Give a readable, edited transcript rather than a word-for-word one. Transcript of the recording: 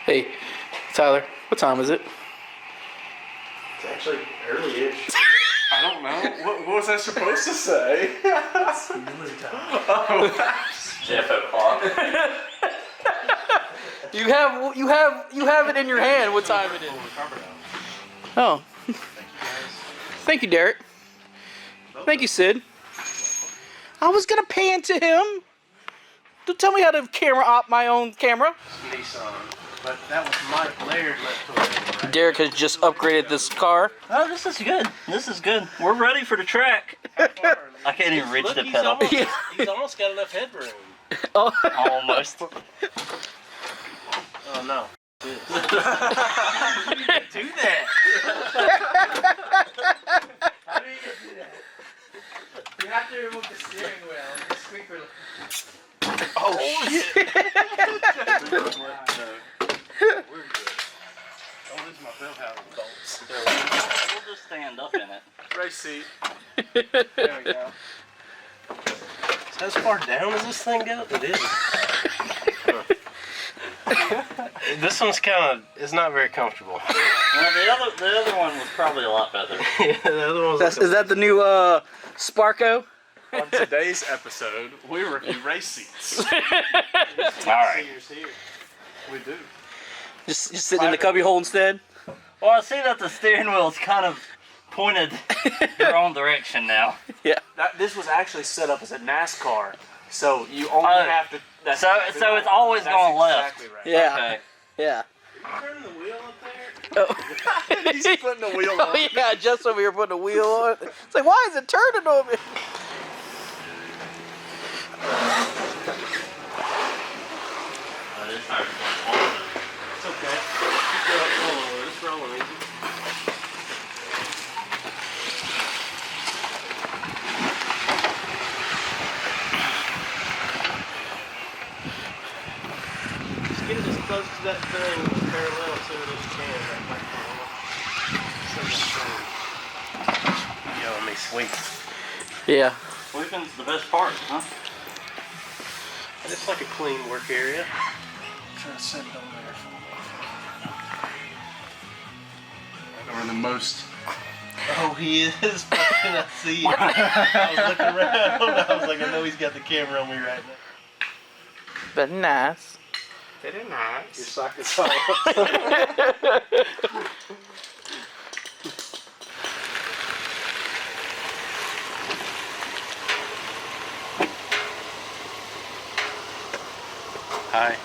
Hey, Tyler, what time is it? It's actually early-ish. I don't know. What was I supposed to say? It's Miller time. Jeff o'clock. You have it in your hand. What time it is? Oh, thank you, Derek. Thank you, Sid. I was gonna pan to him. Don't tell me how to camera op my own camera. Nissan. But that was Mike Laird left to it. Derek has just upgraded this car. Oh, this is good. This is good. We're ready for the track. I can't even reach the pedal. He's almost got enough headroom. Oh. Almost. Oh no. You can't do that. How do you do that? You have to remove the steering wheel. The squeaker. Oh shit! We're good. Oh, this is my bell house bolts. We'll just stand up in it. Race seat. There we go. So as far down as this thing goes? It is. This one's it's not very comfortable. Well, the other one was probably a lot better. Yeah, the other one's Is that the new Sparko? On today's episode, we review race seats. All right. here. We do. Just sitting in the cubby hole instead? Well, I see that the steering wheel's kind of pointed the wrong direction now. Yeah. This was actually set up as a NASCAR, so you only have to. So it's always going left. Exactly right. Yeah. Okay. Yeah. Turn the wheel up there. Oh. He's putting the wheel Oh on. yeah, just over here putting a wheel on it. It's like, why is it turning on me? It's okay. Just go up forward. It's rolling easy. Just get it as close to that thing parallel to it as you can. Yo, let me sweep. Yeah. Sweeping's the best part, huh? It's like a clean work area. Try to set it on there. Or the most. Oh, he is fucking. I see it. I was looking around. I was like, I know he's got the camera on me right now. But nice. Very nice. Your sock is off. Hi.